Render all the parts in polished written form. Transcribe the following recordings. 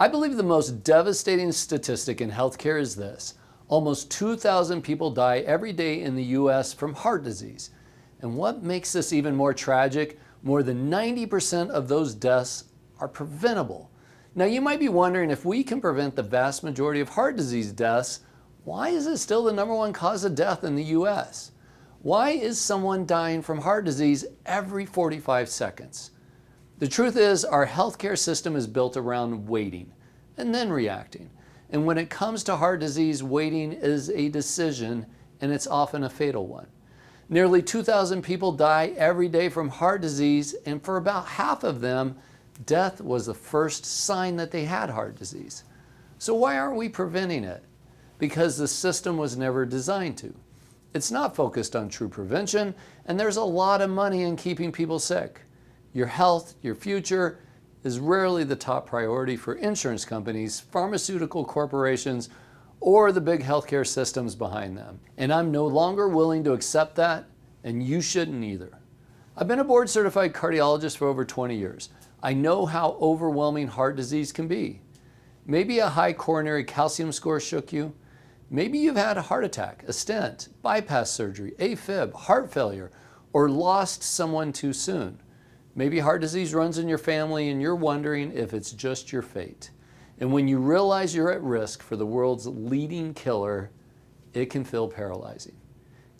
I believe the most devastating statistic in healthcare is this. Almost 2,000 people die every day in the US from heart disease. And what makes this even more tragic, more than 90% of those deaths are preventable. Now you might be wondering, if we can prevent the vast majority of heart disease deaths, why is it still the #1 cause of death in the US? Why is someone dying from heart disease every 45 seconds? The truth is, our healthcare system is built around waiting and then reacting. And when it comes to heart disease, waiting is a decision, and it's often a fatal one. Nearly 2,000 people die every day from heart disease, and for about half of them, death was the first sign that they had heart disease. So why aren't we preventing it? Because the system was never designed to. It's not focused on true prevention, and there's a lot of money in keeping people sick. Your health, your future, is rarely the top priority for insurance companies, pharmaceutical corporations, or the big healthcare systems behind them. And I'm no longer willing to accept that, and you shouldn't either. I've been a board-certified cardiologist for over 20 years. I know how overwhelming heart disease can be. Maybe a high coronary calcium score shook you. Maybe you've had a heart attack, a stent, bypass surgery, AFib, heart failure, or lost someone too soon. Maybe heart disease runs in your family and you're wondering if it's just your fate. And when you realize you're at risk for the world's leading killer, it can feel paralyzing.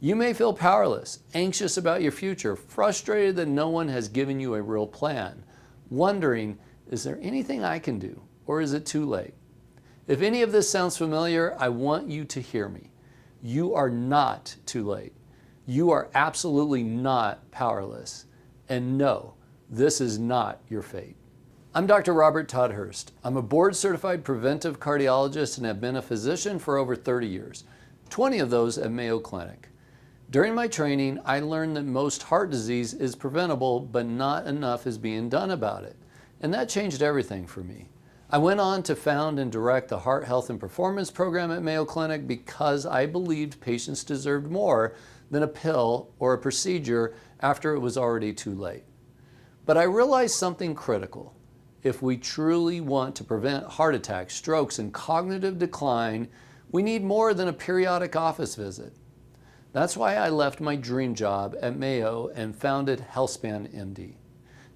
You may feel powerless, anxious about your future, frustrated that no one has given you a real plan, wondering, is there anything I can do, or is it too late? If any of this sounds familiar, I want you to hear me. You are not too late. You are absolutely not powerless. And no, this is not your fate. I'm Dr. Robert Todd Hurst. I'm a board-certified preventive cardiologist and have been a physician for over 30 years, 20 of those at Mayo Clinic. During my training, I learned that most heart disease is preventable, but not enough is being done about it. And that changed everything for me. I went on to found and direct the Heart Health and Performance program at Mayo Clinic because I believed patients deserved more than a pill or a procedure after it was already too late. But I realized something critical. If we truly want to prevent heart attacks, strokes, and cognitive decline, we need more than a periodic office visit. That's why I left my dream job at Mayo and founded HealthspanMD,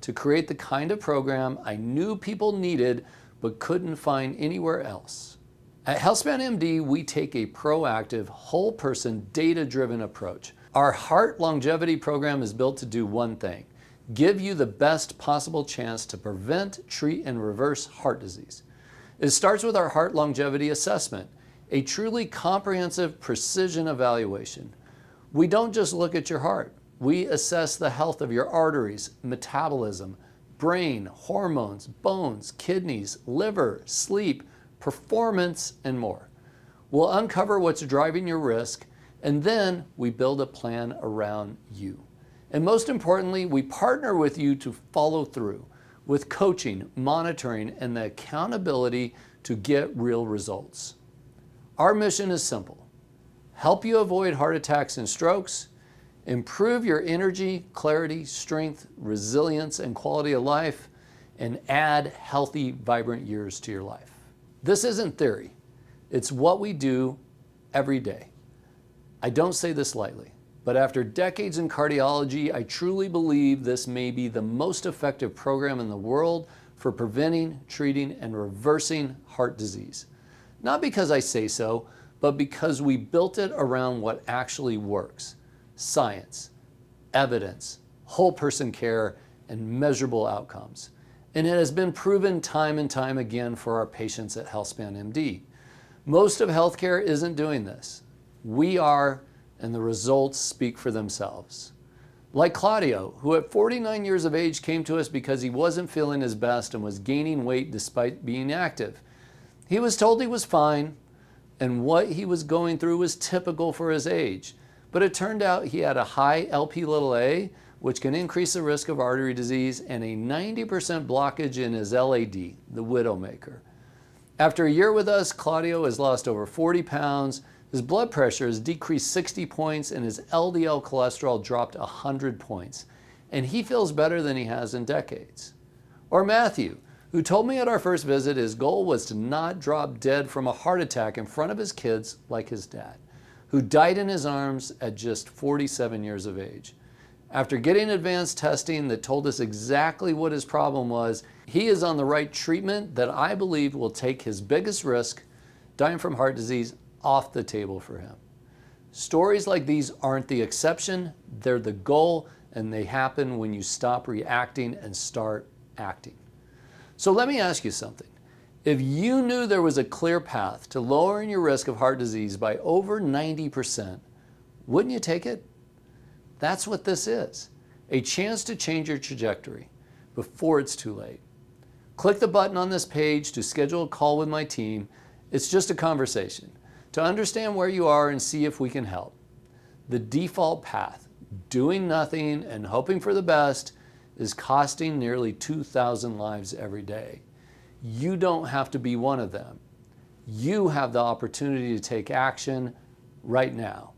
to create the kind of program I knew people needed but couldn't find anywhere else. At HealthspanMD, we take a proactive, whole-person, data-driven approach. Our heart longevity program is built to do one thing: give you the best possible chance to prevent, treat, and reverse heart disease. It starts with our heart longevity assessment, a truly comprehensive precision evaluation. We don't just look at your heart. We assess the health of your arteries, metabolism, brain, hormones, bones, kidneys, liver, sleep, performance, and more. We'll uncover what's driving your risk, and then we build a plan around you. And most importantly, we partner with you to follow through with coaching, monitoring, and the accountability to get real results. Our mission is simple: help you avoid heart attacks and strokes, improve your energy, clarity, strength, resilience, and quality of life, and add healthy, vibrant years to your life. This isn't theory. It's what we do every day. I don't say this lightly, but after decades in cardiology, I truly believe this may be the most effective program in the world for preventing, treating, and reversing heart disease. Not because I say so, but because we built it around what actually works: science, evidence, whole person care, and measurable outcomes. And it has been proven time and time again for our patients at HealthspanMD. Most of healthcare isn't doing this. We are, and the results speak for themselves. Like Claudio, who at 49 years of age came to us because he wasn't feeling his best and was gaining weight despite being active. He was told he was fine, and what he was going through was typical for his age. But it turned out he had a high Lp(a), which can increase the risk of artery disease, and a 90% blockage in his LAD, the widowmaker. After a year with us, Claudio has lost over 40 pounds, his blood pressure has decreased 60 points, and his LDL cholesterol dropped 100 points. And he feels better than he has in decades. Or Matthew, who told me at our first visit his goal was to not drop dead from a heart attack in front of his kids like his dad, who died in his arms at just 47 years of age. After getting advanced testing that told us exactly what his problem was, he is on the right treatment that I believe will take his biggest risk, dying from heart disease, off the table for him. Stories like these aren't the exception, they're the goal, and they happen when you stop reacting and start acting. So let me ask you something. If you knew there was a clear path to lowering your risk of heart disease by over 90%, wouldn't you take it? That's what this is, a chance to change your trajectory before it's too late. Click the button on this page to schedule a call with my team. It's just a conversation to understand where you are and see if we can help. The default path, doing nothing and hoping for the best, is costing nearly 2,000 lives every day. You don't have to be one of them. You have the opportunity to take action right now.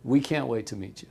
We can't wait to meet you.